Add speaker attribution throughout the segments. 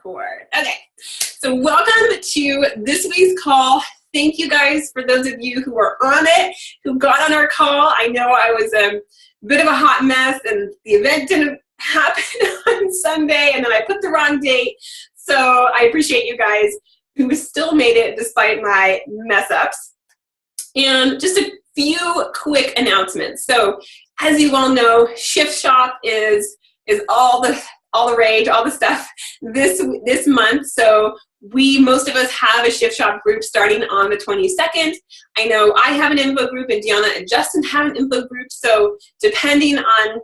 Speaker 1: record. Okay, so welcome to this week's call. Thank you guys for those of you who are on it, who got on our call. I know I was a bit of a hot mess and the event didn't happen on Sunday and then I put the wrong date. So I appreciate you guys who still made it despite my mess ups. And just a few quick announcements. So as you all know, Shift Shop is all the rage, all the stuff this month. So most of us have a Shift Shop group starting on the 22nd. I know I have an info group and Deanna and Justin have an info group. So depending on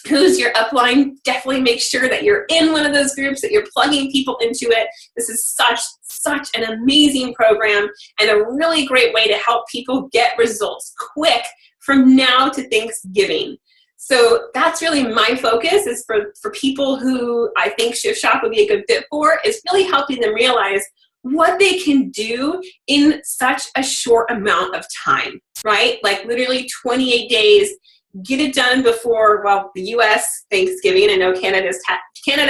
Speaker 1: who's your upline, definitely make sure that you're in one of those groups, that you're plugging people into it. This is such an amazing program and a really great way to help people get results quick from now to Thanksgiving. So that's really my focus, is for people who I think Shift Shop would be a good fit for, is really helping them realize what they can do in such a short amount of time, right? Like literally 28 days, get it done before, well, the U.S. Thanksgiving. I know Canada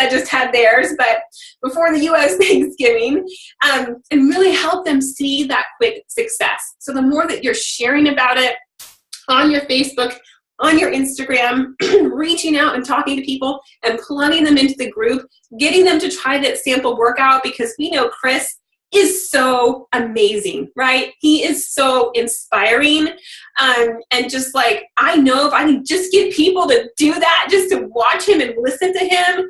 Speaker 1: just had theirs, but before the U.S. Thanksgiving, and really help them see that quick success. So the more that you're sharing about it on your Facebook, on your Instagram, reaching out and talking to people and plugging them into the group, getting them to try that sample workout, because we know Chris is so amazing, right? He is so inspiring. And just like, I know if I can just get people to do that, just to watch him and listen to him,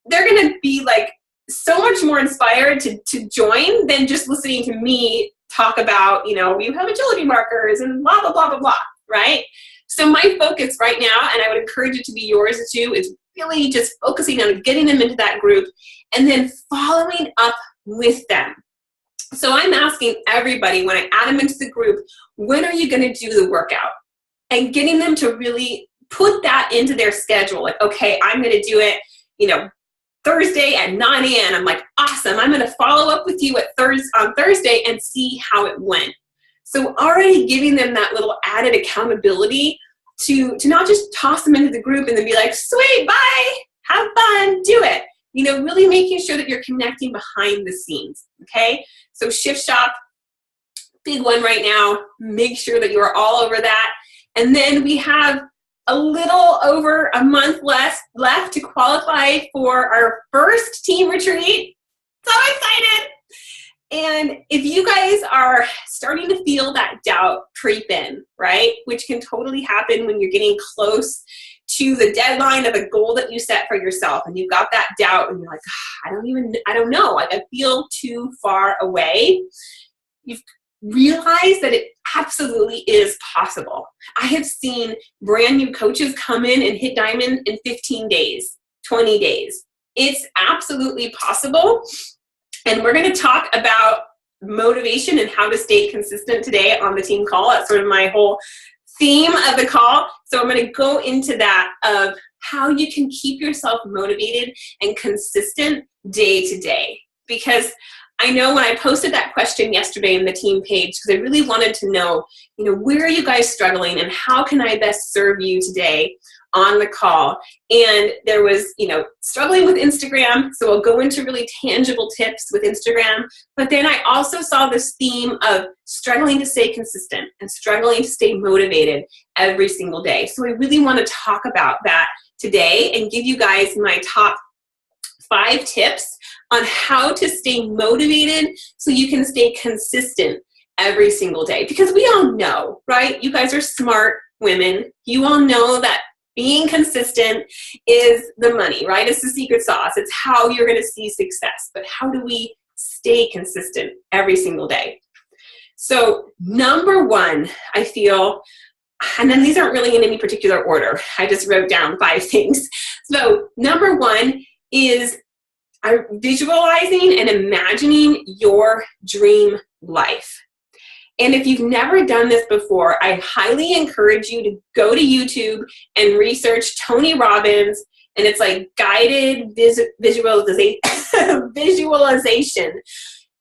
Speaker 1: they're going to be like so much more inspired to join than just listening to me talk about, you have agility markers and blah, blah, blah, blah, blah, right? So my focus right now, and I would encourage it to be yours too, is really just focusing on getting them into that group and then following up with them. So I'm asking everybody when I add them into the group, when are you going to do the workout? And getting them to really put that into their schedule. Like, okay, I'm going to do it, Thursday at 9 a.m. I'm like, awesome. I'm going to follow up with you on Thursday and see how it went. So already giving them that little added accountability to not just toss them into the group and then be like, sweet, bye, have fun, do it. Really making sure that you're connecting behind the scenes, okay? So Shift Shop, big one right now. Make sure that you are all over that. And then we have a little over a month left to qualify for our first team retreat. So excited! And if you guys are starting to feel that doubt creep in, right, which can totally happen when you're getting close to the deadline of a goal that you set for yourself, and you've got that doubt and you're like, I don't know, like I feel too far away, you've realized that it absolutely is possible. I have seen brand new coaches come in and hit diamond in 15 days, 20 days. It's absolutely possible. And we're going to talk about motivation and how to stay consistent today on the team call. That's sort of my whole theme of the call. So I'm going to go into that of how you can keep yourself motivated and consistent day to day. Because I know when I posted that question yesterday in the team page, because I really wanted to know, where are you guys struggling and how can I best serve you today on the call? And there was, struggling with Instagram. So I'll go into really tangible tips with Instagram. But then I also saw this theme of struggling to stay consistent and struggling to stay motivated every single day. So I really want to talk about that today and give you guys my top 5 tips on how to stay motivated so you can stay consistent every single day. Because we all know, right? You guys are smart women. You all know that being consistent is the money, right? It's the secret sauce. It's how you're going to see success. But how do we stay consistent every single day? So number 1, I feel, and then these aren't really in any particular order. I just wrote down 5 things. So number 1 is visualizing and imagining your dream life. And if you've never done this before, I highly encourage you to go to YouTube and research Tony Robbins, and it's like guided visualization.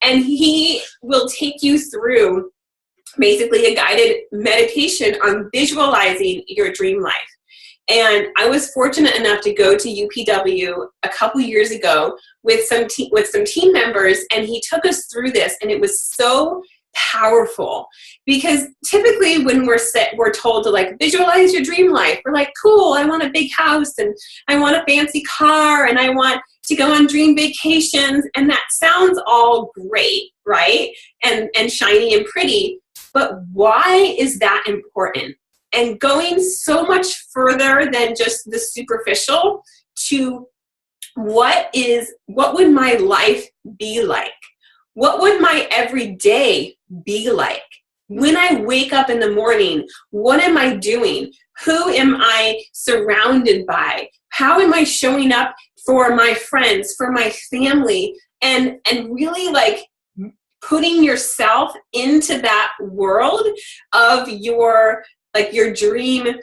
Speaker 1: And he will take you through basically a guided meditation on visualizing your dream life. And I was fortunate enough to go to UPW a couple years ago with some team members, and he took us through this, and it was so powerful, because typically when we're told to like visualize your dream life, we're like, cool, I want a big house, and I want a fancy car, and I want to go on dream vacations, and that sounds all great, right? And shiny and pretty, but why is that important? And going so much further than just the superficial to what would my life be like? What would my everyday be like? When I wake up in the morning, what am I doing? Who am I surrounded by? How am I showing up for my friends, for my family? And really like putting yourself into that world of your dream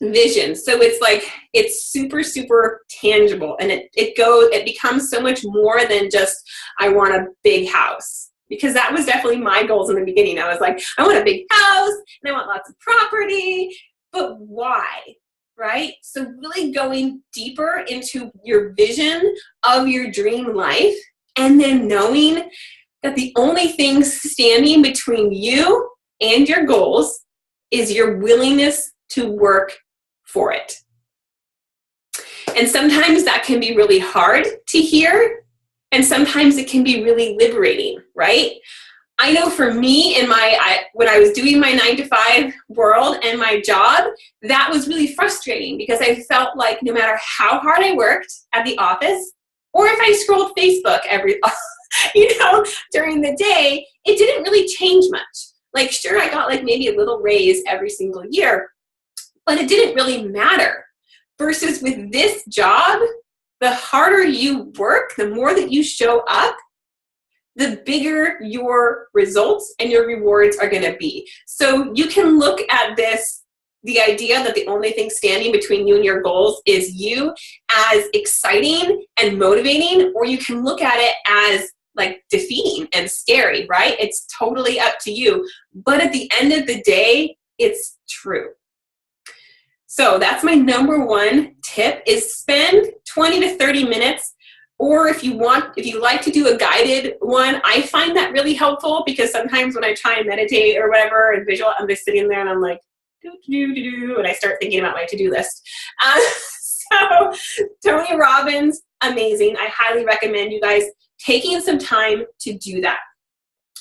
Speaker 1: vision. So it's super, super tangible, and it becomes so much more than just, I want a big house, because that was definitely my goals in the beginning. I was like, I want a big house and I want lots of property, but why? Right? So really going deeper into your vision of your dream life, and then knowing that the only thing standing between you and your goals is your willingness to work for it. And sometimes that can be really hard to hear, and sometimes it can be really liberating, right? I know for me, when I was doing my 9-to-5 world and my job, that was really frustrating, because I felt like no matter how hard I worked at the office, or if I scrolled Facebook during the day, it didn't really change much. Like, sure, I got like maybe a little raise every single year, but it didn't really matter. Versus with this job, the harder you work, the more that you show up, the bigger your results and your rewards are going to be. So you can look at this, the idea that the only thing standing between you and your goals is you, as exciting and motivating, or you can look at it as like defeating and scary, right? It's totally up to you. But at the end of the day, it's true. So that's my number one tip, is spend 20 to 30 minutes. Or if you like to do a guided one, I find that really helpful, because sometimes when I try and meditate or whatever and visual, I'm just sitting there and I'm like, and I start thinking about my to-do list. So Tony Robbins, amazing. I highly recommend you guys taking some time to do that,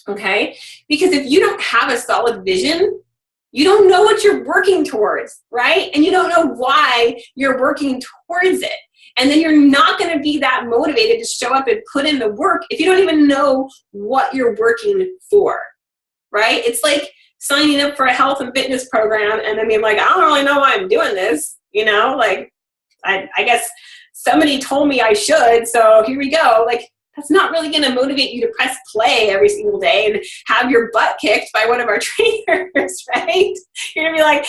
Speaker 1: okay? Because if you don't have a solid vision, you don't know what you're working towards, right? And you don't know why you're working towards it. And then you're not going to be that motivated to show up and put in the work if you don't even know what you're working for, right? It's like signing up for a health and fitness program and then being like, I don't really know why I'm doing this, like I guess somebody told me I should, so here we go. Like, that's not really going to motivate you to press play every single day and have your butt kicked by one of our trainers, right? You're going to be like,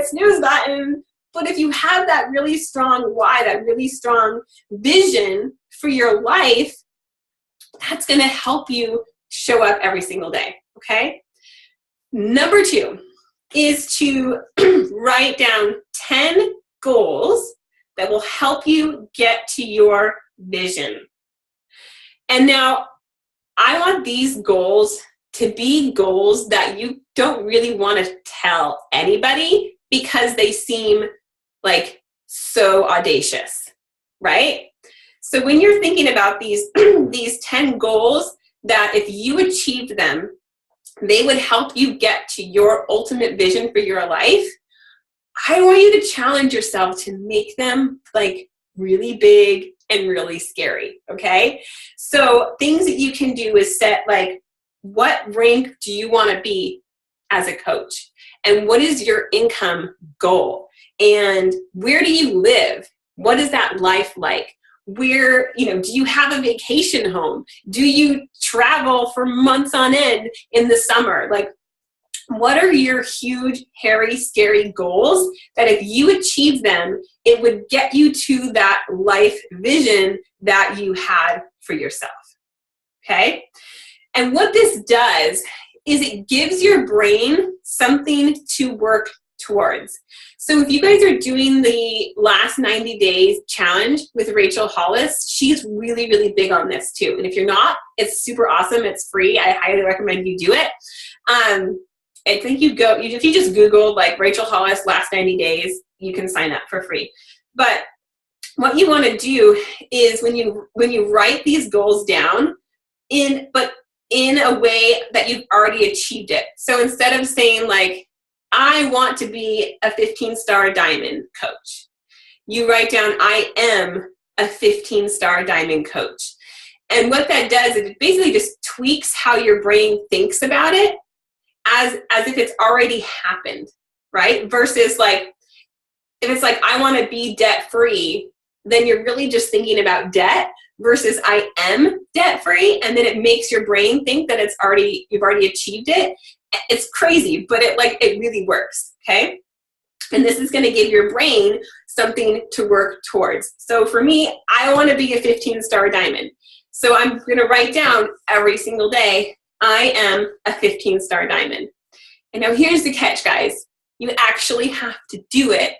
Speaker 1: snooze button. But if you have that really strong why, that really strong vision for your life, that's going to help you show up every single day, okay? Number 2 is to write down 10 goals that will help you get to your vision. And now, I want these goals to be goals that you don't really want to tell anybody, because they seem like so audacious, right? So when you're thinking about these 10 goals that if you achieved them, they would help you get to your ultimate vision for your life, I want you to challenge yourself to make them like really big and really scary, okay? So things that you can do is set like, what rank do you want to be as a coach? And what is your income goal? And where do you live? What is that life like? Where, do you have a vacation home? Do you travel for months on end in the summer? Like, what are your huge, hairy, scary goals that if you achieve them, it would get you to that life vision that you had for yourself, okay? And what this does is it gives your brain something to work towards. So if you guys are doing the last 90 days challenge with Rachel Hollis, she's really, really big on this too. And if you're not, it's super awesome. It's free. I highly recommend you do it. I think if you just Google like Rachel Hollis last 90 days, you can sign up for free. But what you want to do is when you write these goals down in a way that you've already achieved it. So instead of saying like, I want to be a 15-star diamond coach, you write down, I am a 15-star diamond coach. And what that does is it basically just tweaks how your brain thinks about it as if it's already happened, right? Versus like, if it's like, I want to be debt-free, then you're really just thinking about debt versus I am debt-free. And then it makes your brain think that you've already achieved it. It's crazy, but it really works, okay? And this is going to give your brain something to work towards. So for me, I want to be a 15-star diamond. So I'm going to write down every single day, I am a 15-star diamond. And now here's the catch, guys. You actually have to do it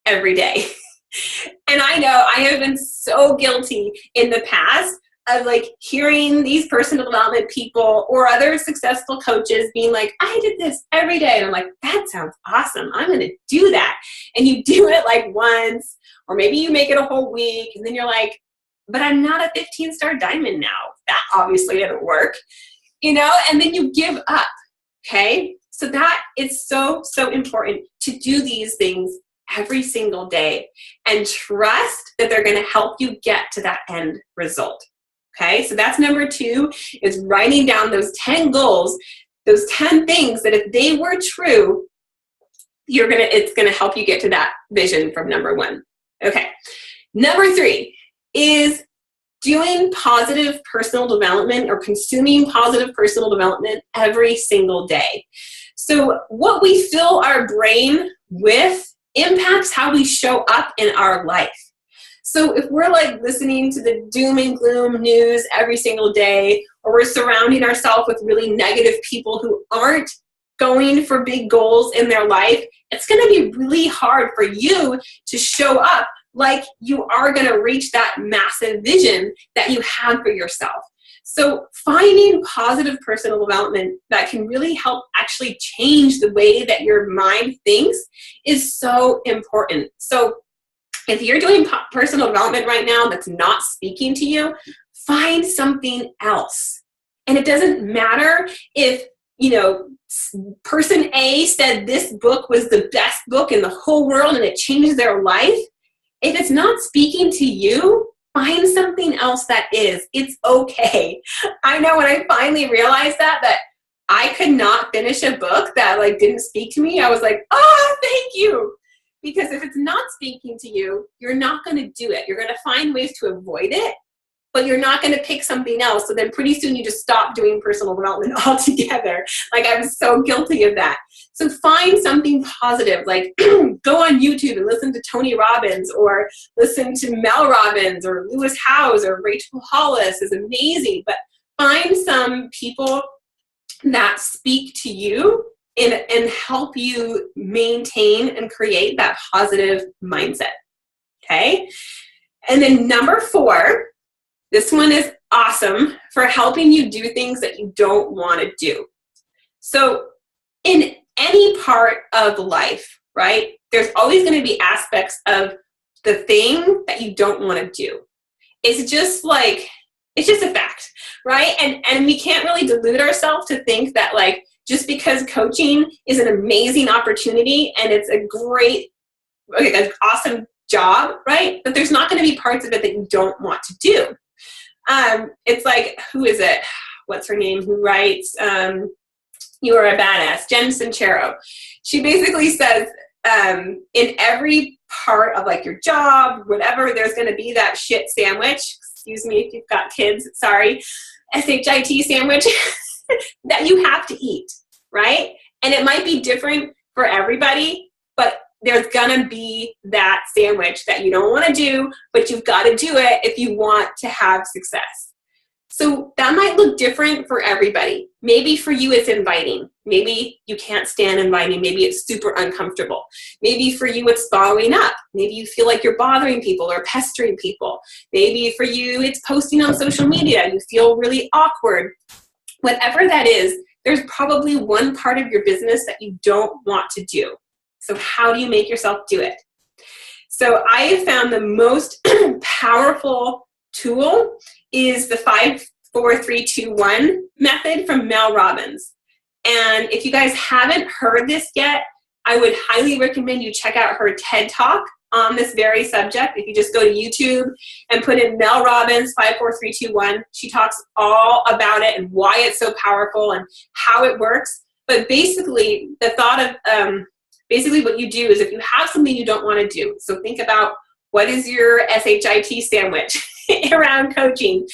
Speaker 1: every day. And I know I have been so guilty in the past of like hearing these personal development people or other successful coaches being like, I did this every day. And I'm like, that sounds awesome. I'm going to do that. And you do it like once, or maybe you make it a whole week. And then you're like, but I'm not a 15-star diamond now. That obviously didn't work, and then you give up. Okay. So that is so, so important to do these things every single day and trust that they're going to help you get to that end result. Okay, so that's number 2, is writing down those 10 goals, those 10 things that if they were true, it's gonna help you get to that vision from number 1. Okay, number 3 is doing positive personal development or consuming positive personal development every single day. So what we fill our brain with impacts how we show up in our life. So if we're like listening to the doom and gloom news every single day, or we're surrounding ourselves with really negative people who aren't going for big goals in their life, it's going to be really hard for you to show up like you are going to reach that massive vision that you have for yourself. So finding positive personal development that can really help actually change the way that your mind thinks is so important. So if you're doing personal development right now that's not speaking to you, find something else. And it doesn't matter if, person A said this book was the best book in the whole world and it changed their life. If it's not speaking to you, find something else that is. It's okay. I know when I finally realized that I could not finish a book that didn't speak to me, I was like, oh, thank you. Because if it's not speaking to you, you're not going to do it. You're going to find ways to avoid it, but you're not going to pick something else. So then pretty soon you just stop doing personal development altogether. I was so guilty of that. So find something positive, go on YouTube and listen to Tony Robbins, or listen to Mel Robbins or Lewis Howes or Rachel Hollis is amazing. But find some people that speak to you and help you maintain and create that positive mindset, okay? And then number 4, this one is awesome for helping you do things that you don't want to do. So in any part of life, right, there's always going to be aspects of the thing that you don't want to do. It's just a fact, right? And we can't really delude ourselves to think that just because coaching is an amazing opportunity and it's an awesome job, right? But there's not going to be parts of it that you don't want to do. It's like, who is it? What's her name? Who writes You Are a Badass? Jen Sincero. She basically says in every part of your job, whatever, there's going to be that shit sandwich. Excuse me if you've got kids. Sorry. SHIT sandwich. that you have to eat, right? And it might be different for everybody, but there's gonna be that sandwich that you don't want to do, but you've got to do it if you want to have success. So that might look different for everybody. Maybe for you it's inviting. Maybe you can't stand inviting. Maybe it's super uncomfortable. Maybe for you it's following up. Maybe you feel like you're bothering people or pestering people. Maybe for you it's posting on social media. You feel really awkward. Whatever that is, there's probably one part of your business that you don't want to do. So how do you make yourself do it? So I have found the most powerful tool is the 5, 4, 3, 2, 1 method from Mel Robbins. And if you guys haven't heard this yet, I would highly recommend you check out her TED Talk on this very subject. If you just go to YouTube and put in Mel Robbins 5, 4, 3, 2, 1, she talks all about it and why it's so powerful and how it works. But basically, the thought of basically what you do is if you have something you don't want to do, so think about what is your SHIT sandwich around coaching.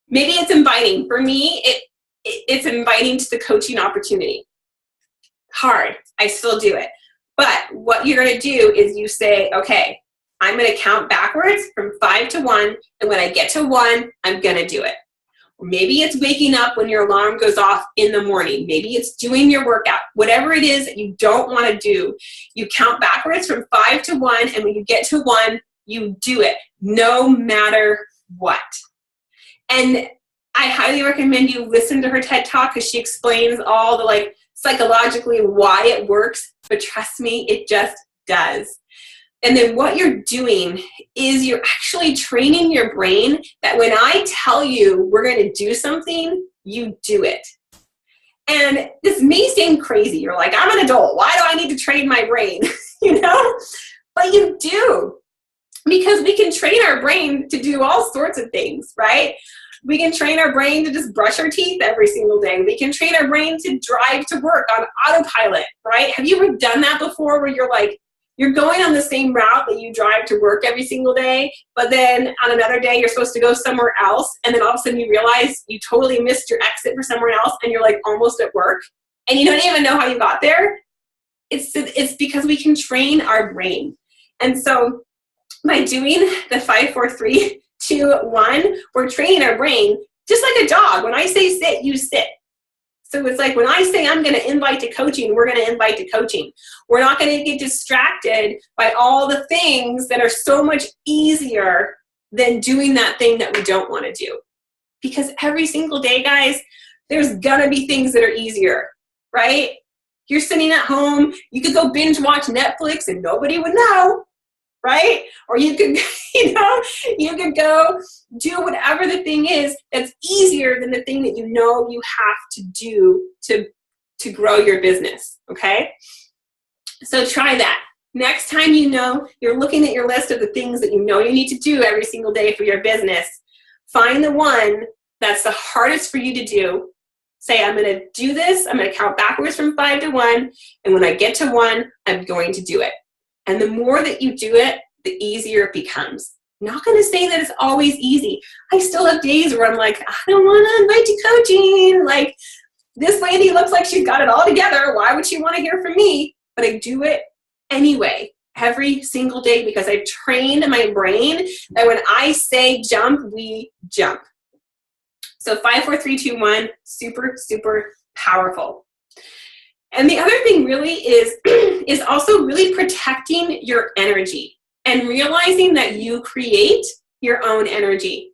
Speaker 1: Maybe it's inviting. For me, it's inviting to the coaching opportunity. Hard. I still do it. But what you're going to do is you say, okay, I'm going to count backwards from 5 to 1, and when I get to 1, I'm going to do it. Or maybe it's waking up when your alarm goes off in the morning. Maybe it's doing your workout. Whatever it is that you don't want to do, you count backwards from 5 to 1, and when you get to 1, you do it, no matter what. And I highly recommend you listen to her TED Talk because she explains all the psychologically why it works, but trust me, it just does. And then what you're doing is you're actually training your brain that when I tell you we're going to do something, you do it. And this may seem crazy. You're like, I'm an adult. Why do I need to train my brain? But you do. Because we can train our brain to do all sorts of things, right? We can train our brain to just brush our teeth every single day. We can train our brain to drive to work on autopilot, right? Have you ever done that before where you're going on the same route that you drive to work every single day, but then on another day you're supposed to go somewhere else, and then all of a sudden you realize you totally missed your exit for somewhere else and you're like almost at work and you don't even know how you got there? It's because we can train our brain. And so by doing the 5, 4, 3, 2, 1, we're training our brain just like a dog. When I say sit, you sit. So it's like when I say I'm going to invite to coaching, we're going to invite to coaching. We're not going to get distracted by all the things that are so much easier than doing that thing that we don't want to do. Because every single day, guys, there's going to be things that are easier, right? You're sitting at home, you could go binge watch Netflix and nobody would know. Right? Or you could, you could go do whatever the thing is that's easier than the thing that you know you have to do to grow your business. Okay? So try that. Next time you're looking at your list of the things that you know you need to do every single day for your business, find the one that's the hardest for you to do. Say, I'm going to do this. I'm going to count backwards from 5 to 1. And when I get to 1, I'm going to do it. And the more that you do it, the easier it becomes. I'm not going to say that it's always easy. I still have days where I'm like, I don't want to invite to coaching. Like, this lady looks like she's got it all together. Why would she want to hear from me? But I do it anyway, every single day, because I've trained my brain that when I say jump, we jump. So 5, 4, 3, 2, 1, super, super powerful. And the other thing really is also really protecting your energy and realizing that you create your own energy.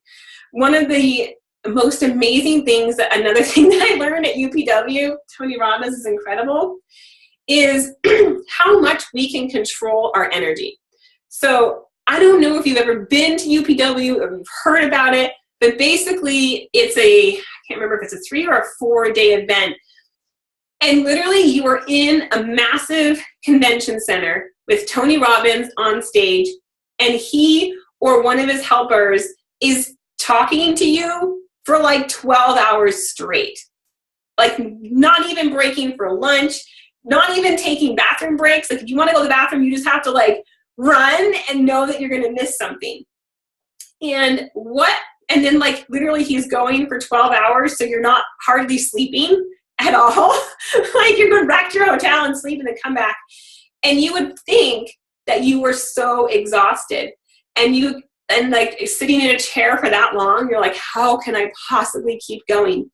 Speaker 1: One of the most amazing things, another thing that I learned at UPW, Tony Robbins is incredible, is how much we can control our energy. So I don't know if you've ever been to UPW or you've heard about it, but basically I can't remember if it's a 3 or a 4-day event. And literally you are in a massive convention center with Tony Robbins on stage, and he or one of his helpers is talking to you for like 12 hours straight. Like not even breaking for lunch, not even taking bathroom breaks. Like if you want to go to the bathroom, you just have to like run and know that you're going to miss something. And then like literally he's going for 12 hours, so you're not hardly sleeping at all. Like you're going back to your hotel and sleep and then come back. And you would think that you were so exhausted. And and like sitting in a chair for that long, you're like, how can I possibly keep going?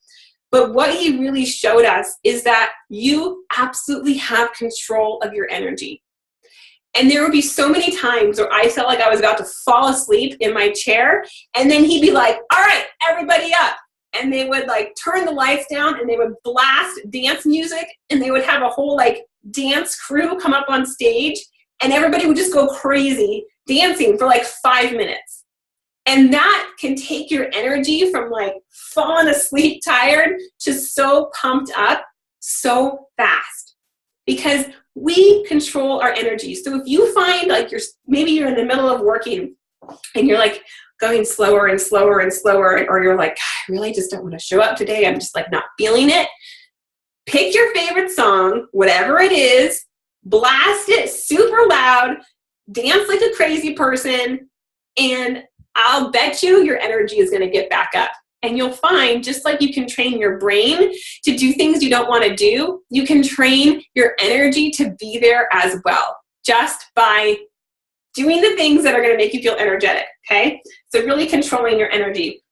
Speaker 1: But what he really showed us is that you absolutely have control of your energy. And there would be so many times where I felt like I was about to fall asleep in my chair, and then he'd be like, all right, everybody up. And they would like turn the lights down and they would blast dance music, and they would have a whole like dance crew come up on stage, and everybody would just go crazy dancing for like 5 minutes. And that can take your energy from like falling asleep tired to so pumped up so fast, because we control our energy. So if you find like maybe you're in the middle of working and you're like going slower and slower and slower, or you're like, I really just don't want to show up today, I'm just like not feeling it, pick your favorite song, whatever it is, blast it super loud, dance like a crazy person, and I'll bet you your energy is going to get back up. And you'll find, just like you can train your brain to do things you don't want to do, you can train your energy to be there as well, just by doing the things that are going to make you feel energetic, okay? So really controlling your energy.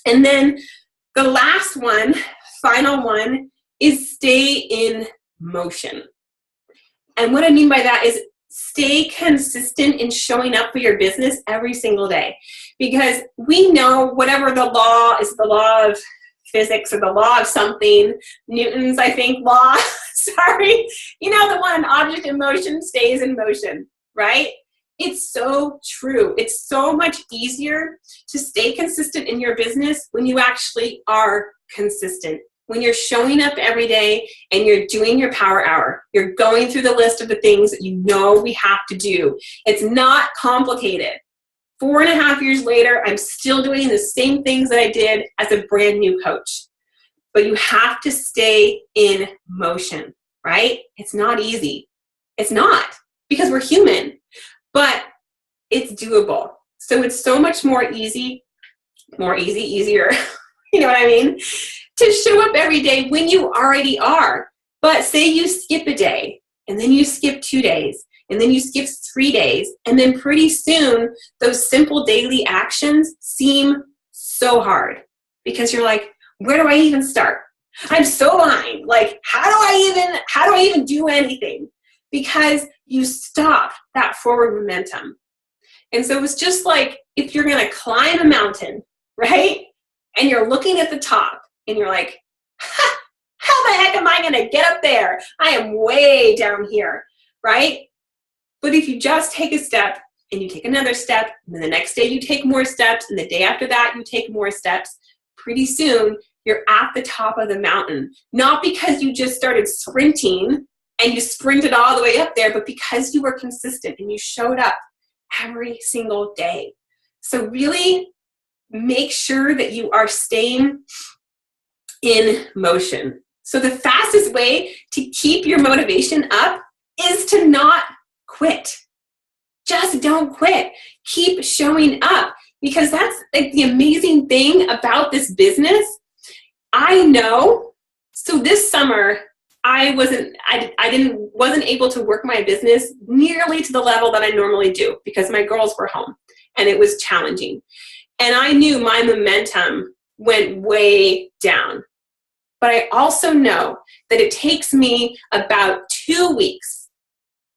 Speaker 1: And then the last one, final one, is stay in motion. And what I mean by that is stay consistent in showing up for your business every single day. Because we know whatever the law is, the law of physics or the law of something, Newton's, I think, law, sorry, you know, the one, object in motion stays in motion, right? It's so true. It's so much easier to stay consistent in your business when you actually are consistent. When you're showing up every day and you're doing your power hour, you're going through the list of the things that you know we have to do. It's not complicated. 4.5 years later, I'm still doing the same things that I did as a brand new coach. But you have to stay in motion, right? It's not easy. It's not, because we're human, but it's doable. So it's so much easier, you know what I mean? To show up every day when you already are. But say you skip a day, and then you skip 2 days, and then you skip 3 days, and then pretty soon those simple daily actions seem so hard, because you're like, where do I even start? I'm so behind. Like, how do I even do anything? Because you stop that forward momentum. And so it's just like if you're going to climb a mountain, right? And you're looking at the top, and you're like, how the heck am I going to get up there? I am way down here, right? But if you just take a step, and you take another step, and then the next day you take more steps, and the day after that you take more steps, pretty soon you're at the top of the mountain. Not because you just started sprinting and you sprinted all the way up there, but because you were consistent and you showed up every single day. So really make sure that you are staying in motion. So the fastest way to keep your motivation up is to not quit. Just don't quit. Keep showing up, because that's like the amazing thing about this business. I know. So this summer, I wasn't able to work my business nearly to the level that I normally do, because my girls were home and it was challenging. And I knew my momentum went way down. But I also know that it takes me about 2 weeks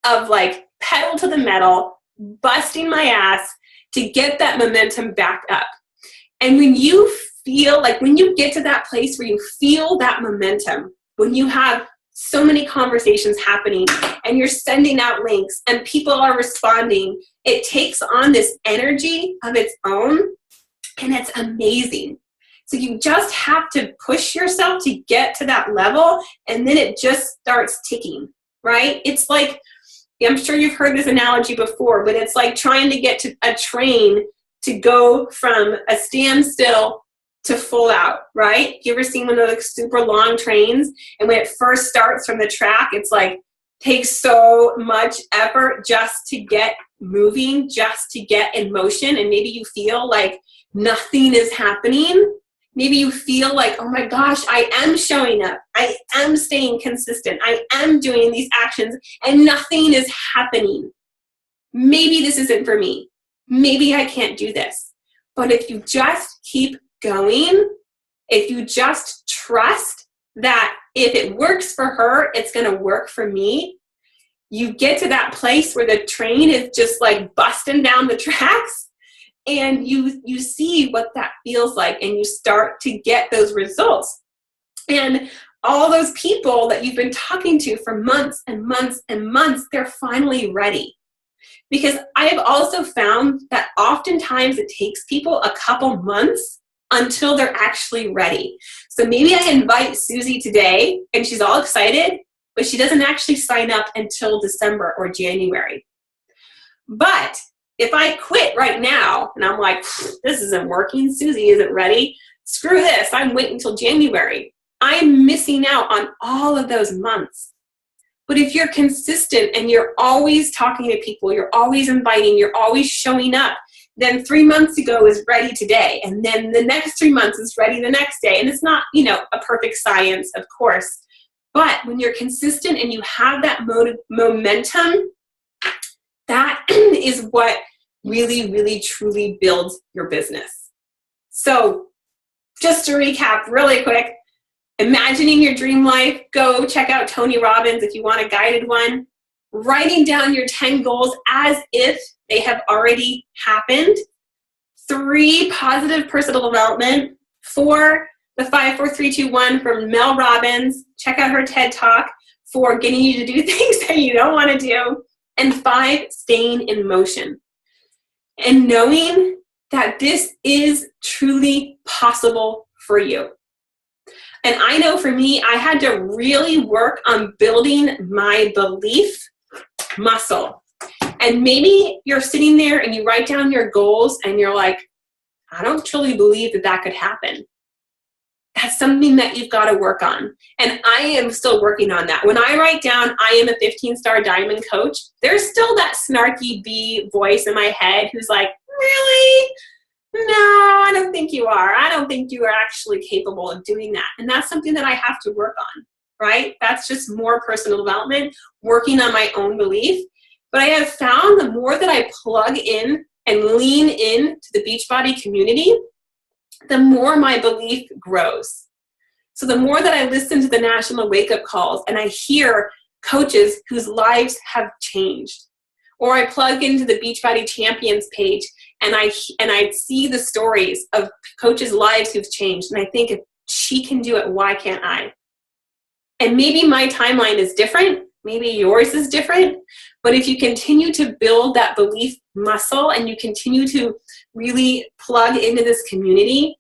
Speaker 1: of like pedal to the metal, busting my ass to get that momentum back up. And when you feel like, when you get to that place where you feel that momentum, when you have so many conversations happening and you're sending out links and people are responding, it takes on this energy of its own, and it's amazing. So you just have to push yourself to get to that level, and then it just starts ticking, right? It's like, I'm sure you've heard this analogy before, but it's like trying to get to a train to go from a standstill to full out, right? You ever seen one of those super long trains? And when it first starts from the track, it's like, takes so much effort just to get moving, just to get in motion. And maybe you feel like nothing is happening. Maybe you feel like, oh my gosh, I am showing up. I am staying consistent. I am doing these actions and nothing is happening. Maybe this isn't for me. maybe I can't do this. But if you just keep going, if you just trust that if it works for her, it's going to work for me, you get to that place where the train is just like busting down the tracks, and you see what that feels like, and you start to get those results. And all those people that you've been talking to for months and months and months, they're finally ready. Because I have also found that oftentimes it takes people a couple months until they're actually ready. So maybe I invite Susie today and she's all excited, but she doesn't actually sign up until December or January. But if I quit right now and I'm like, this isn't working, Susie isn't ready, screw this, I'm waiting until January, I'm missing out on all of those months. But if you're consistent and you're always talking to people, you're always inviting, you're always showing up, then 3 months ago is ready today. And then the next 3 months is ready the next day. And it's not, a perfect science, of course. But when you're consistent and you have that momentum, that is what really, really, truly builds your business. So just to recap really quick, imagining your dream life, go check out Tony Robbins if you want a guided one. Writing down your 10 goals as if they have already happened. 3, positive personal development. 4, the 5, 4, 3, 2, 1 from Mel Robbins. Check out her TED Talk for getting you to do things that you don't want to do. And 5, staying in motion. And knowing that this is truly possible for you. And I know for me, I had to really work on building my belief muscle. And maybe you're sitting there and you write down your goals and you're like, I don't truly believe that that could happen. That's something that you've got to work on. And I am still working on that. When I write down, I am a 15-star diamond coach, there's still that snarky bee voice in my head who's like, really? No, I don't think you are. I don't think you are actually capable of doing that. And that's something that I have to work on, right? That's just more personal development, working on my own belief. But I have found the more that I plug in and lean in to the Beachbody community, the more my belief grows. So the more that I listen to the national wake-up calls and I hear coaches whose lives have changed, or I plug into the Beachbody Champions page and I see the stories of coaches' lives who've changed, and I think if she can do it, why can't I? And maybe my timeline is different, maybe yours is different, but if you continue to build that belief muscle and you continue to really plug into this community,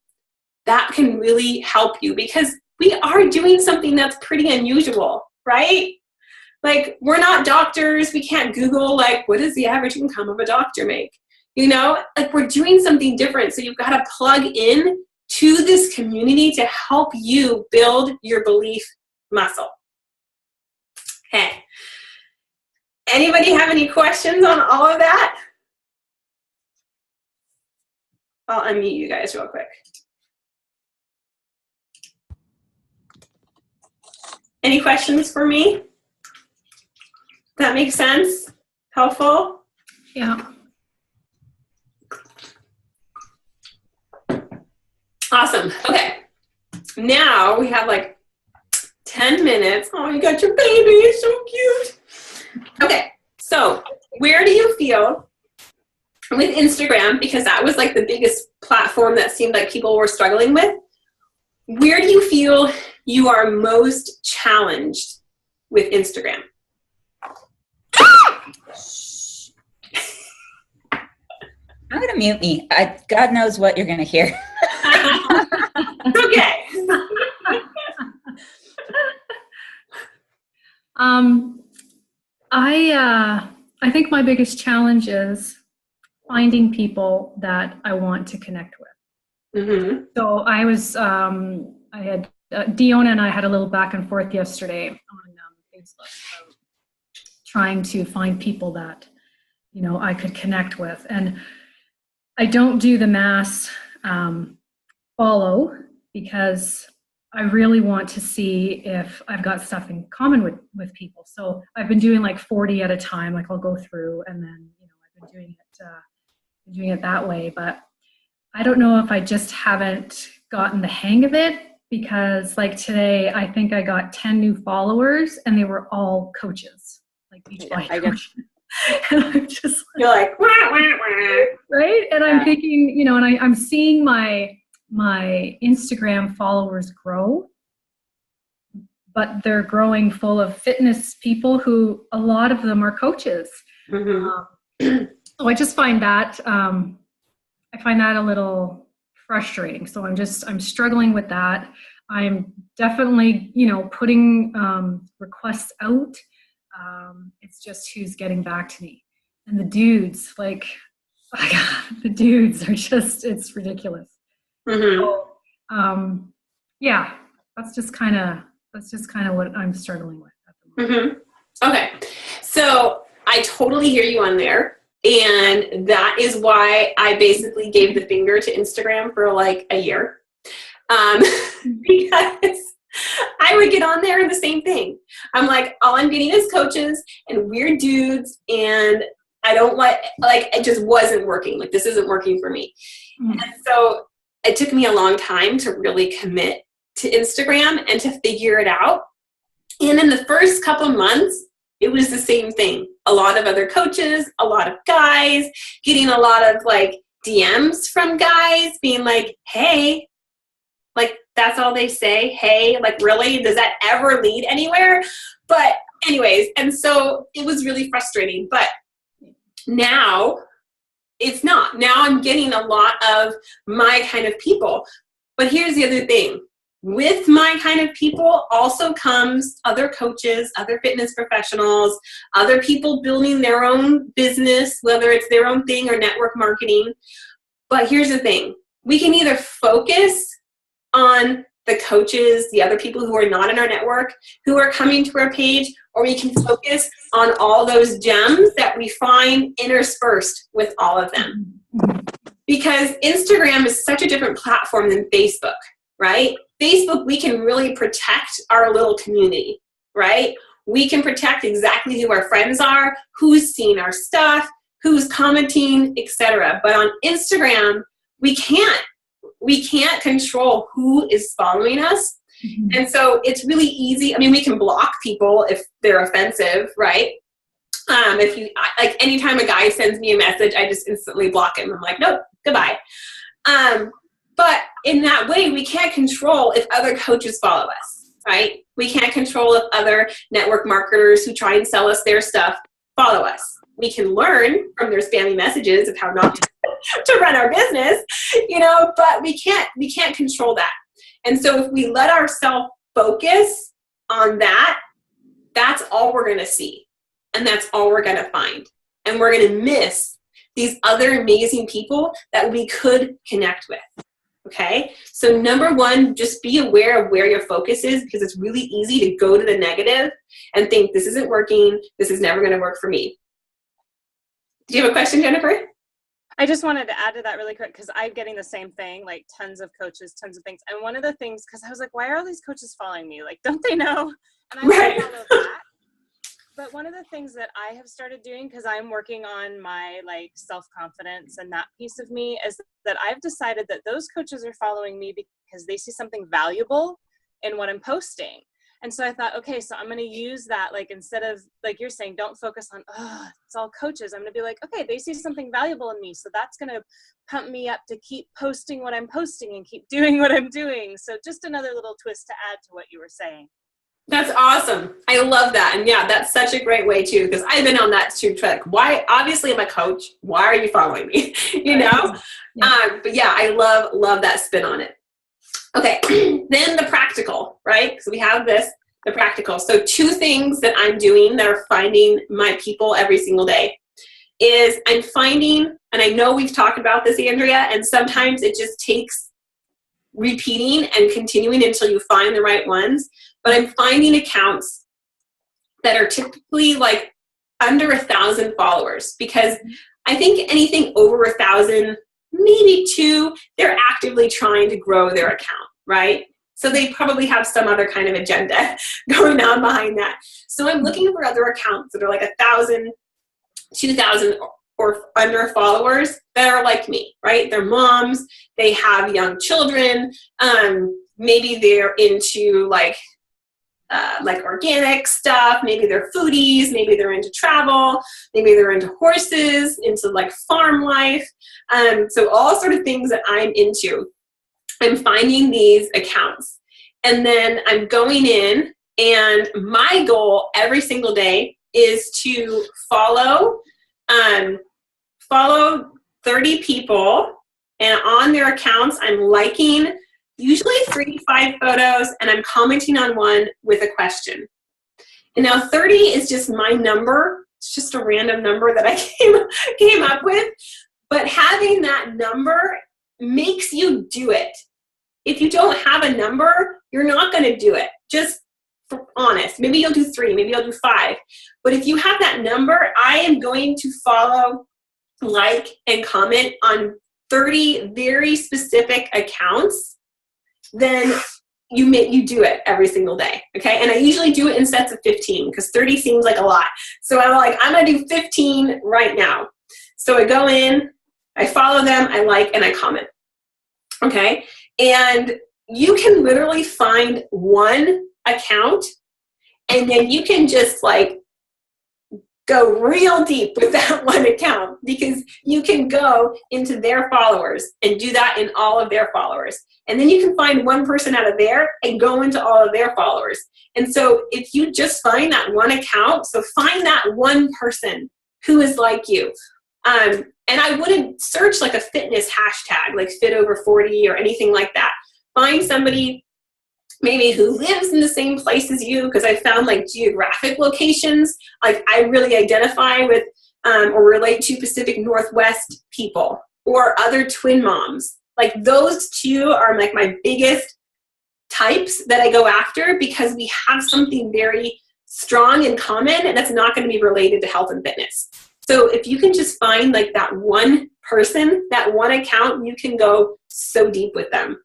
Speaker 1: that can really help you, because we are doing something that's pretty unusual, right? Like, we're not doctors. We can't Google, like, what does the average income of a doctor make? Like, we're doing something different. So you've got to plug in to this community to help you build your belief muscle. Okay. Anybody have any questions on all of that? I'll unmute you guys real quick. Any questions for me? That makes sense? Helpful?
Speaker 2: Yeah.
Speaker 1: Awesome. Okay. Now we have like 10 minutes. Oh, you got your baby. It's so cute. Okay. So where do you feel with Instagram, because that was like the biggest platform that seemed like people were struggling with, where do you feel you are most challenged with Instagram?
Speaker 3: I'm going to mute me. God knows what you're going to hear.
Speaker 1: Okay.
Speaker 2: I think my biggest challenge is finding people that I want to connect with.
Speaker 1: Mm-hmm.
Speaker 2: So I had Diona and I had a little back and forth yesterday on Facebook about trying to find people that I could connect with, and I don't do the mass follow because I really want to see if I've got stuff in common with people. So I've been doing like 40 at a time. Like, I'll go through, and then I've been doing it doing it that way. But I don't know if I just haven't gotten the hang of it, because like today, I think I got 10 new followers and they were all coaches, like Beachbody coaches. And I'm just
Speaker 1: You're like, wah, wah, wah.
Speaker 2: right? And I'm thinking, you know, and I'm seeing my Instagram followers grow, but they're growing full of fitness people who a lot of them are coaches.
Speaker 1: Mm-hmm.
Speaker 2: So I just find that I find that a little frustrating. So I'm struggling with that. I'm definitely, you know, putting requests out. It's just who's getting back to me. And the dudes, like, the dudes are just, it's ridiculous.
Speaker 1: Mm-hmm.
Speaker 2: So, yeah, that's just kind of what I'm struggling with at the moment.
Speaker 1: Mm-hmm. Okay. So I totally hear you on there. And that is why I basically gave the finger to Instagram for like a year. Because I would get on there and the same thing. I'm like, all I'm getting is coaches and weird dudes, and I don't like it just wasn't working. Like, this isn't working for me. Mm-hmm. And so it took me a long time to really commit to Instagram and to figure it out. And in the first couple months, it was the same thing. A lot of other coaches, a lot of guys, getting a lot of like DMs from guys being like, hey, like, that's all they say. Hey, like, really? Does that ever lead anywhere? But anyways, and so it was really frustrating. But now it's not. Now I'm getting a lot of my kind of people. But here's the other thing. With my kind of people also comes other coaches, other fitness professionals, other people building their own business, whether it's their own thing or network marketing. But here's the thing. We can either focus on the coaches, the other people who are not in our network, who are coming to our page, or we can focus on all those gems that we find interspersed with all of them. Because Instagram is such a different platform than Facebook, right? Facebook, we can really protect our little community, right? We can protect exactly who our friends are, who's seeing our stuff, who's commenting, etc. But on Instagram, we can't control who is following us. Mm-hmm. And so it's really easy. I mean, we can block people if they're offensive, right? If you, like, anytime a guy sends me a message, I just instantly block him. I'm like, nope, goodbye. But in that way, we can't control if other coaches follow us, right? We can't control if other network marketers who try and sell us their stuff follow us. We can learn from their spammy messages of how not to run our business, you know, but we can't control that. And so if we let ourselves focus on that, that's all we're going to see. And that's all we're going to find. And we're going to miss these other amazing people that we could connect with. Okay. So number one, just be aware of where your focus is, because it's really easy to go to the negative and think this isn't working. This is never going to work for me. Do you have a question, Jennifer?
Speaker 4: I just wanted to add to that really quick, because I'm getting the same thing, like tons of coaches, tons of things. And one of the things, because I was like, why are all these coaches following me? Like, don't they know? And I
Speaker 1: right.
Speaker 4: follow that. But one of the things that I have started doing, because I'm working on my like self-confidence and that piece of me, is that I've decided that those coaches are following me because they see something valuable in what I'm posting. And so I thought, okay, so I'm going to use that, like, instead of, like you're saying, don't focus on, oh, it's all coaches. I'm going to be like, okay, they see something valuable in me. So that's going to pump me up to keep posting what I'm posting and keep doing what I'm doing. So just another little twist to add to what you were saying.
Speaker 1: That's awesome. I love that. And yeah, that's such a great way too, because I've been on that too. Like, why, obviously I'm a coach. Why are you following me? You know? Yeah. But yeah, I love that spin on it. Okay. Then the practical, right? So we have the practical. So 2 things that I'm doing that are finding my people every single day is I'm finding, and I know we've talked about this, Andrea, and sometimes it just takes repeating and continuing until you find the right ones. But I'm finding accounts that are typically like under 1,000 followers, because I think anything over 1,000, maybe 2, they're actively trying to grow their account, right? So they probably have some other kind of agenda going on behind that. So I'm looking for other accounts that are like 1,000, 2,000, or under followers that are like me, right? They're moms, they have young children, maybe they're into like organic stuff, maybe they're foodies, maybe they're into travel, maybe they're into horses, into like farm life. So all sort of things that I'm into. I'm finding these accounts, and then I'm going in, and my goal every single day is to follow 30 people, and on their accounts I'm liking usually 3 to 5 photos, and I'm commenting on one with a question. And now 30 is just my number. It's just a random number that I came up with, but having that number makes you do it. If you don't have a number, you're not going to do it. Just for honest. Maybe you'll do 3, maybe you'll do 5. But if you have that number, I am going to follow, like, and comment on 30 very specific accounts. Then you do it every single day, okay? And I usually do it in sets of 15 because 30 seems like a lot. So I'm like, I'm going to do 15 right now. So I go in, I follow them, I like, and I comment, okay? And you can literally find one account, and then you can just like go real deep with that one account, because you can go into their followers and do that in all of their followers. And then you can find one person out of there and go into all of their followers. And so if you just find that one account, so find that one person who is like you. And I wouldn't search like a fitness hashtag, like fit over 40 or anything like that. Find somebody maybe who lives in the same place as you, because I found like geographic locations, like I really identify with or relate to Pacific Northwest people or other twin moms. Like those two are like my biggest types that I go after, because we have something very strong in common, and that's not going to be related to health and fitness. So if you can just find like that one person, that one account, you can go so deep with them.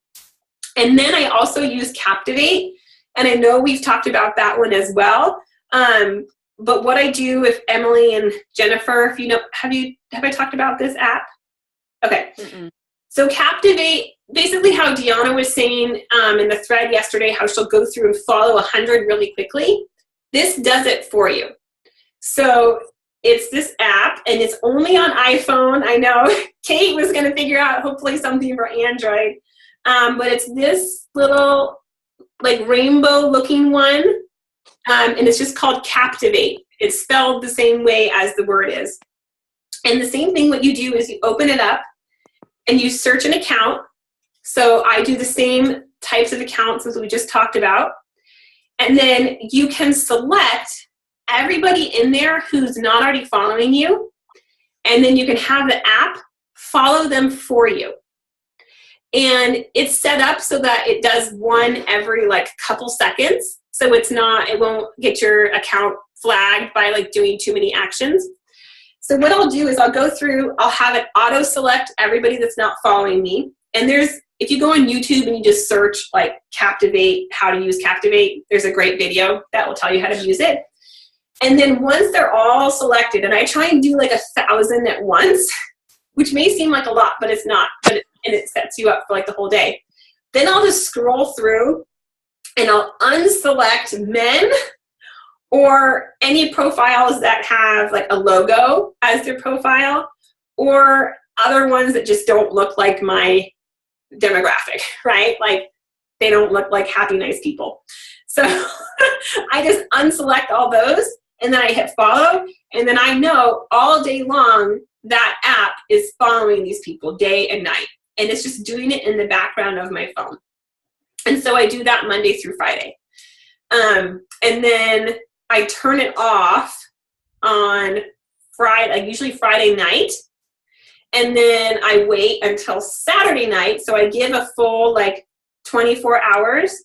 Speaker 1: And then I also use Captivate, and I know we've talked about that one as well. But what I do with Emily and Jennifer, if you know, have I talked about this app? Okay. Mm-mm. So Captivate, basically how Deanna was saying in the thread yesterday, how she'll go through and follow 100 really quickly. This does it for you. So it's this app, and it's only on iPhone. I know Kate was going to figure out hopefully something for Android. But it's this little like rainbow looking one, and it's just called Captivate. It's spelled the same way as the word is. And the same thing, what you do is you open it up and you search an account. So I do the same types of accounts as we just talked about. And then you can select everybody in there who's not already following you. And then you can have the app follow them for you. And it's set up so that it does one every like couple seconds. So it won't get your account flagged by like doing too many actions. So what I'll do is I'll go through, I'll have it auto select everybody that's not following me. And if you go on YouTube and you just search like Captivate, how to use Captivate, there's a great video that will tell you how to use it. And then once they're all selected, and I try and do like 1,000 at once, which may seem like a lot, but it's not. And it sets you up for like the whole day. Then I'll just scroll through and I'll unselect men or any profiles that have like a logo as their profile, or other ones that just don't look like my demographic, right? Like they don't look like happy, nice people. So I just unselect all those, and then I hit follow, and then I know all day long that app is following these people day and night. And it's just doing it in the background of my phone. And so I do that Monday through Friday. And then I turn it off on Friday, like usually Friday night. And then I wait until Saturday night. So I give a full like 24 hours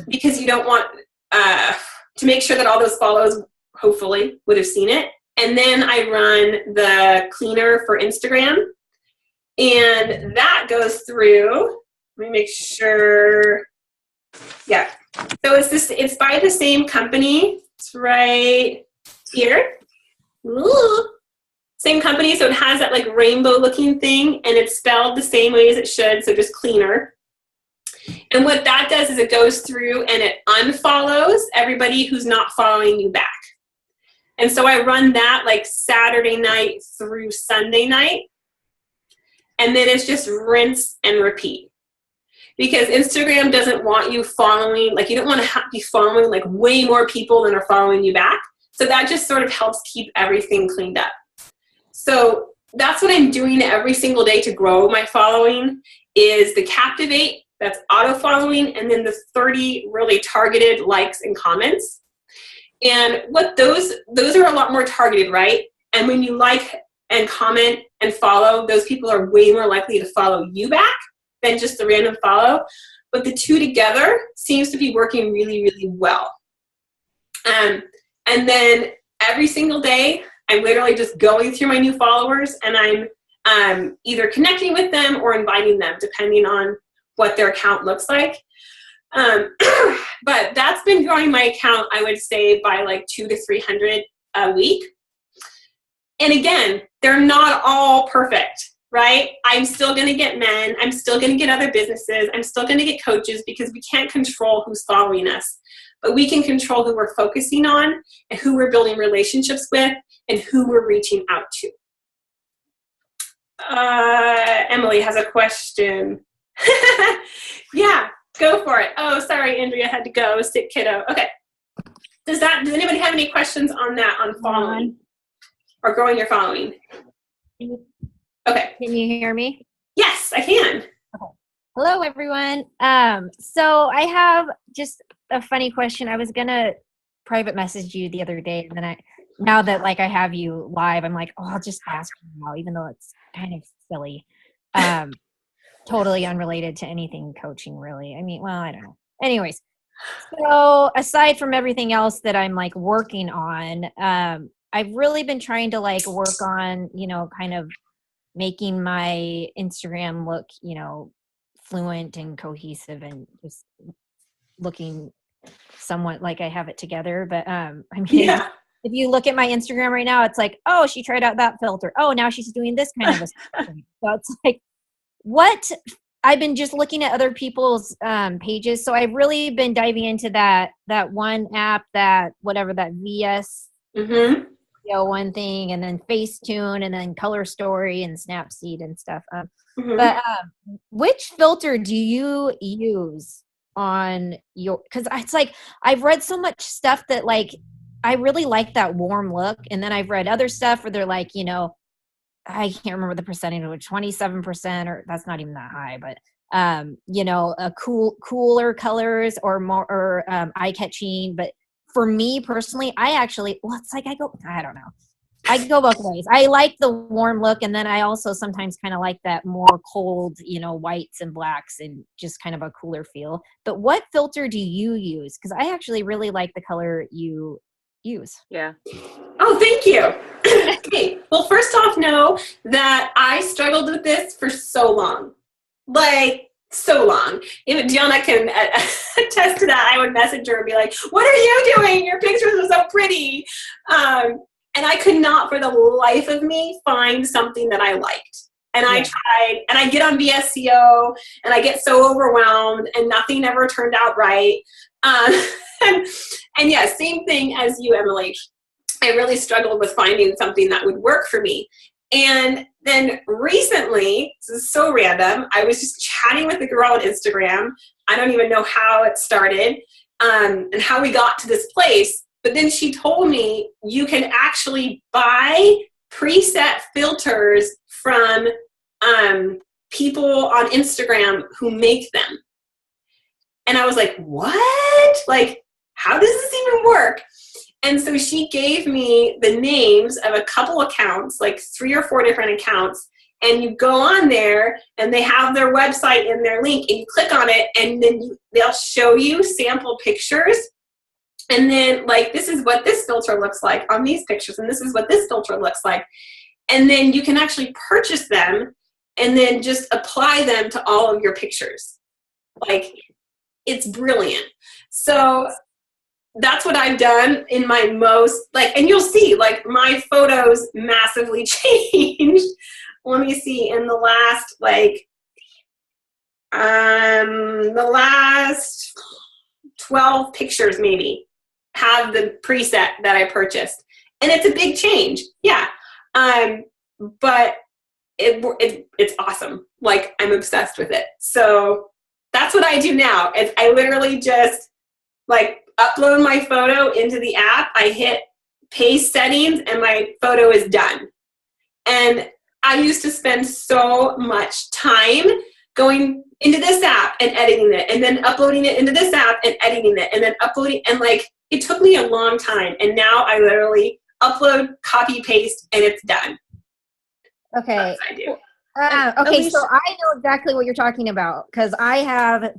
Speaker 1: because you don't want to make sure that all those follows hopefully would have seen it. And then I run the cleaner for Instagram. And that goes through, let me make sure, yeah. So it's by the same company. It's right here. Ooh. Same company, so it has that like rainbow looking thing, and it's spelled the same way as it should, so just cleaner. And what that does is it goes through and it unfollows everybody who's not following you back. And so I run that like Saturday night through Sunday night. And then it's just rinse and repeat. Because Instagram doesn't want you following, like you don't want to be following like way more people than are following you back. So that just sort of helps keep everything cleaned up. So that's what I'm doing every single day to grow my following is the Captivate, that's auto following, and then the 30 really targeted likes and comments. And what those are a lot more targeted, right? And when you like and comment and follow, those people are way more likely to follow you back than just the random follow. But the two together seems to be working really, really well. And then every single day, I'm literally just going through my new followers and I'm either connecting with them or inviting them, depending on what their account looks like. But that's been growing my account, I would say, by like 200 to 300 a week. And again, they're not all perfect, right? I'm still going to get men. I'm still going to get other businesses. I'm still going to get coaches because we can't control who's following us. But we can control who we're focusing on and who we're building relationships with and who we're reaching out to. Emily has a question. Yeah, go for it. Oh, sorry, Andrea had to go. Sick kiddo. Okay. Does anybody have any questions on that, on following or growing your following? Okay.
Speaker 5: Can you hear me?
Speaker 1: Yes, I can.
Speaker 5: Okay. Hello, everyone. So I have just a funny question. I was gonna private message you the other day, and then now that like I have you live, I'm like, oh, I'll just ask you now, even though it's kind of silly. Totally unrelated to anything coaching, really. I mean, well, I don't know. Anyways, so aside from everything else that I'm like working on, I've really been trying to like work on, kind of making my Instagram look, fluent and cohesive and just looking somewhat like I have it together. But I mean, yeah. If you look at my Instagram right now, it's like, oh, she tried out that filter. Oh, now she's doing this kind of a stuff. So it's like, what I've been just looking at other people's pages. So I've really been diving into that one app, that VS, one thing, and then Facetune, and then Color Story and Snapseed and stuff. But which filter do you use on your, because it's like, I've read so much stuff that like, I really like that warm look. And then I've read other stuff where they're like, I can't remember the percentage, 27%, or that's not even that high, but a cooler colors or more eye-catching. But for me personally, it's like I don't know. I go both ways. I like the warm look, and then I also sometimes kind of like that more cold, whites and blacks and just kind of a cooler feel. But what filter do you use? Because I actually really like the color you use.
Speaker 4: Yeah.
Speaker 1: Oh, thank you. Okay. Well, first off, know that I struggled with this for so long. Like, so long. Even Gianna can attest to that. I would message her and be like, what are you doing? Your pictures are so pretty. And I could not for the life of me find something that I liked. And I tried, and I get on VSCO, and I get so overwhelmed, and nothing ever turned out right. And yeah, same thing as you, Emily. I really struggled with finding something that would work for me. And then recently, this is so random, I was just chatting with a girl on Instagram. I don't even know how it started and how we got to this place. But then she told me you can actually buy preset filters from people on Instagram who make them. And I was like, what? Like, how does this even work? And so she gave me the names of a couple accounts, like 3 or 4 different accounts. And you go on there and they have their website and their link, and you click on it, and then they'll show you sample pictures. And then like, this is what this filter looks like on these pictures, and this is what this filter looks like. And then you can actually purchase them and then just apply them to all of your pictures. Like, it's brilliant. So that's what I've done in my most, like, and you'll see, like, my photos massively changed. Let me see, in the last, like, the last 12 pictures maybe have the preset that I purchased. And it's a big change. Yeah. But it's awesome. Like, I'm obsessed with it. So that's what I do now. Is I literally just, like, upload my photo into the app. I hit paste settings and my photo is done. And I used to spend so much time going into this app and editing it, and then uploading it into this app and editing it, and then uploading, and like, it took me a long time. And now I literally upload, copy, paste, and it's done.
Speaker 5: Okay.
Speaker 1: That's what I do.
Speaker 5: Okay,
Speaker 4: Alicia-
Speaker 5: so I know exactly what you're talking about because I have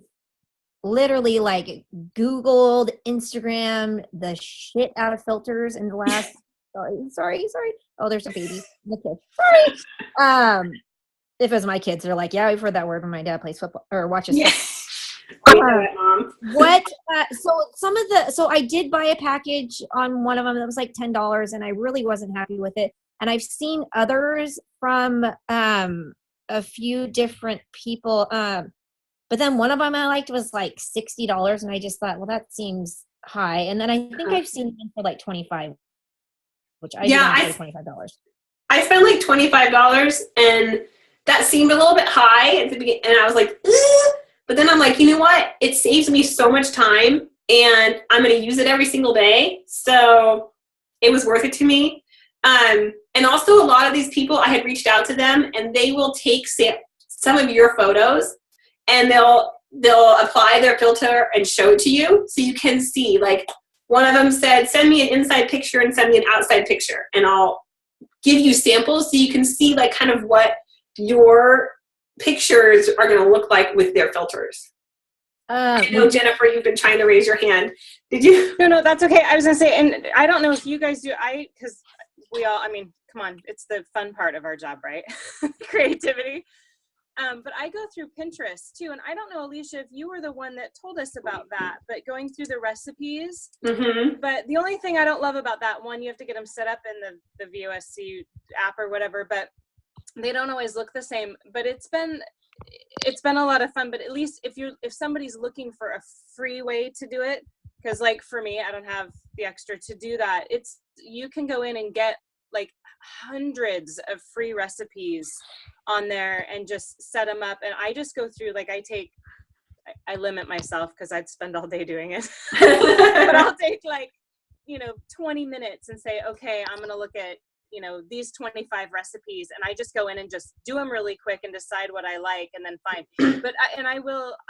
Speaker 5: literally like Googled Instagram the shit out of filters in the last. Sorry. Oh, there's a baby. The kid. Sorry. If it was my kids, they're like, yeah, we've heard that word when my dad plays football or watches.
Speaker 1: Yes. I know it, Mom.
Speaker 5: What? So I did buy a package on one of them that was like $10, and I really wasn't happy with it. And I've seen others from a few different people, but then one of them I liked was like $60, and I just thought, well, that seems high. And then I think I've seen them for like $25, which I didn't pay $25.
Speaker 1: I spent like $25, and that seemed a little bit high at the beginning, and I was like, ugh. But then I'm like, you know what? It saves me so much time, and I'm going to use it every single day. So it was worth it to me. And also, a lot of these people, I had reached out to them, and they will take some of your photos, and they'll apply their filter and show it to you, so you can see. Like, one of them said, send me an inside picture and send me an outside picture, and I'll give you samples so you can see, like, kind of what your pictures are going to look like with their filters. I know, Jennifer, you've been trying to raise your hand. Did you?
Speaker 4: No, that's okay. I was going to say, and I don't know if you guys do, because we all, I mean, come on, it's the fun part of our job, right? Creativity. But I go through Pinterest too. And I don't know, Alicia, if you were the one that told us about that, but going through the recipes.
Speaker 1: Mm-hmm.
Speaker 4: But the only thing I don't love about that one, you have to get them set up in the VOSC app or whatever, but they don't always look the same. But it's been a lot of fun. But at least if somebody's looking for a free way to do it, because like for me, I don't have the extra to do that. You can go in and get like hundreds of free recipes on there and just set them up. And I just go through, like, I limit myself because I'd spend all day doing it. But I'll take 20 minutes and say, okay, I'm going to look at, these 25 recipes, and I just go in and just do them really quick and decide what I like and then fine. But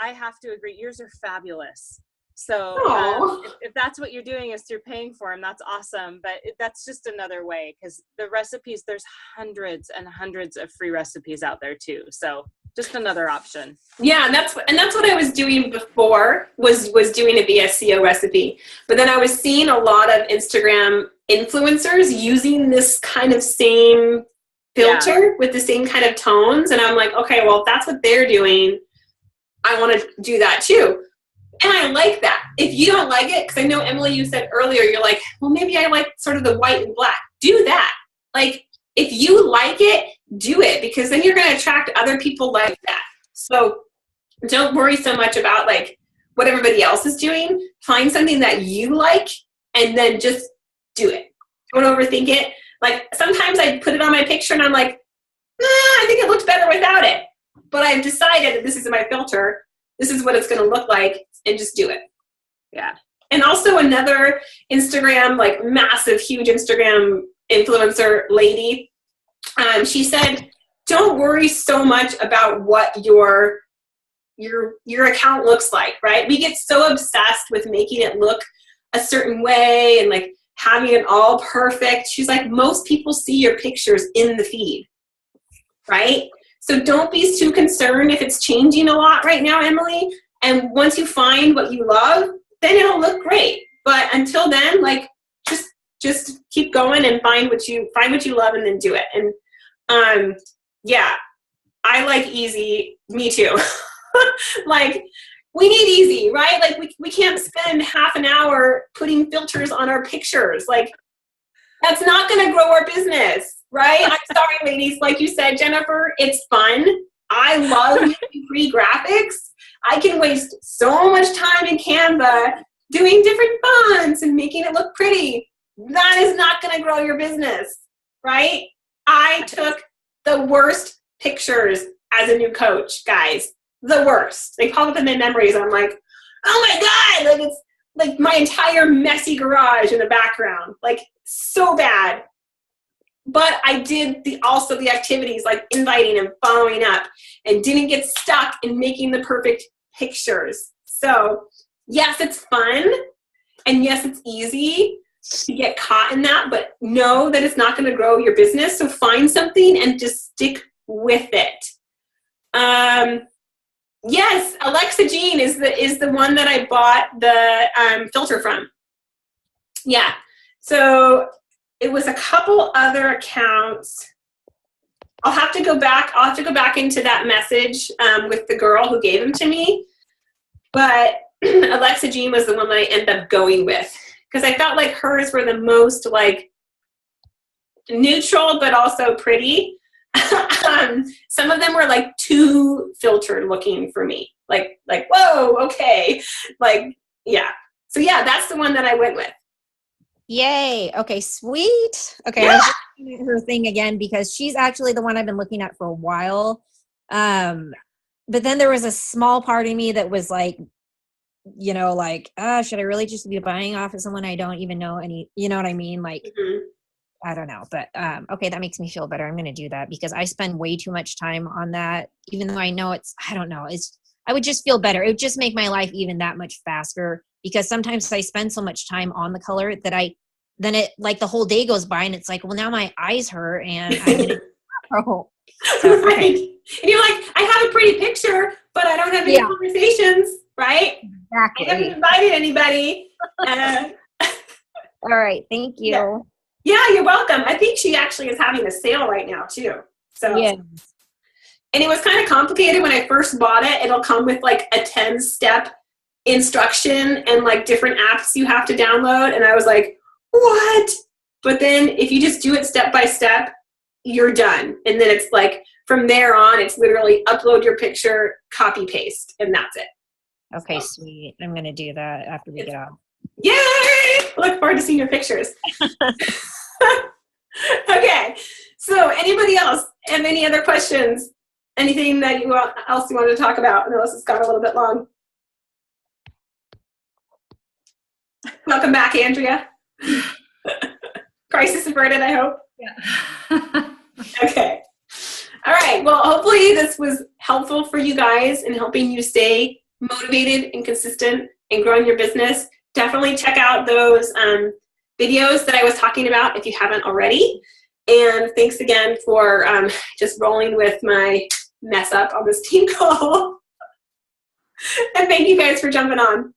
Speaker 4: I have to agree, yours are fabulous. So if that's what you're doing is through paying for them, that's awesome. But that's just another way, because the recipes, there's hundreds and hundreds of free recipes out there too. So just another option.
Speaker 1: Yeah, and that's what I was doing before was doing a VSCO recipe. But then I was seeing a lot of Instagram influencers using this kind of same filter with the same kind of tones. And I'm like, okay, well, if that's what they're doing, I want to do that too. And I like that. If you don't like it, because I know, Emily, you said earlier, you're like, well, maybe I like sort of the white and black. Do that. Like, if you like it, do it, because then you're going to attract other people like that. So don't worry so much about like what everybody else is doing. Find something that you like and then just do it. Don't overthink it. Like, sometimes I put it on my picture and I'm like, I think it looks better without it. But I've decided that this is my filter. This is what it's going to look like, and just do it. Yeah. And also another Instagram, like massive, huge Instagram influencer lady, she said, don't worry so much about what your account looks like, right? We get so obsessed with making it look a certain way and like having it all perfect. She's like, most people see your pictures in the feed, right? So don't be too concerned if it's changing a lot right now, Emily. And once you find what you love, then it'll look great. But until then, like, just keep going and find what you love and then do it. And yeah, I like easy. Me too. Like, we need easy, right? Like we can't spend half an hour putting filters on our pictures. Like that's not going to grow our business, right? I'm sorry, ladies. Like you said, Jennifer, it's fun. I love using free graphics. I can waste so much time in Canva doing different fonts and making it look pretty. That is not going to grow your business, right? I took the worst pictures as a new coach, guys. The worst. They pop up in my memories. I'm like, oh my God, like it's like my entire messy garage in the background, like so bad. But I did also the activities like inviting and following up and didn't get stuck in making the perfect pictures. So yes, it's fun. And yes, it's easy to get caught in that, but know that it's not going to grow your business. So find something and just stick with it. Yes, Alexa Jean is the one that I bought the filter from. Yeah. So it was a couple other accounts. I'll have to go back into that message with the girl who gave them to me. But Alexa Jean was the one that I ended up going with because I felt like hers were the most like neutral, but also pretty. Some of them were like too filtered looking for me. Like, whoa, okay. Like, yeah. So yeah, that's the one that I went with.
Speaker 5: Yay. Okay, sweet. Okay,
Speaker 1: Yeah.
Speaker 5: I was looking at her thing again because she's actually the one I've been looking at for a while. But then there was a small part of me that was like, you know, like, should I really just be buying off of someone I don't even know any, you know what I mean? Like, I don't know, but okay, that makes me feel better. I'm going to do that because I spend way too much time on that, even though I know I don't know, I would just feel better. It would just make my life even that much faster because sometimes I spend so much time on the color that then it like the whole day goes by and it's like, well, now my eyes hurt and I'm going to grow. So,
Speaker 1: Right.
Speaker 5: okay.
Speaker 1: And you're like, I have a pretty picture, but I don't have any conversations, right?
Speaker 5: Exactly.
Speaker 1: I haven't invited anybody.
Speaker 5: All right. Thank you.
Speaker 1: Yeah, you're welcome. I think she actually is having a sale right now too. So
Speaker 5: yeah.
Speaker 1: And it was kind of complicated when I first bought it. It'll come with like a 10-step instruction and like different apps you have to download. And I was like, what? But then if you just do it step by step, you're done. And then it's like from there on, it's literally upload your picture, copy paste, and that's it.
Speaker 5: Okay, sweet. I'm going to do that after we get off.
Speaker 1: Yay! Look forward to seeing your pictures. Okay. So anybody else have any other questions? Anything that else you wanted to talk about? I know this has got a little bit long. Welcome back, Andrea. Crisis averted, I hope.
Speaker 2: Yeah.
Speaker 1: Okay. All right. Well, hopefully this was helpful for you guys in helping you stay motivated and consistent and growing your business. Definitely check out those videos that I was talking about if you haven't already. And thanks again for just rolling with my mess up on this team call. And thank you guys for jumping on.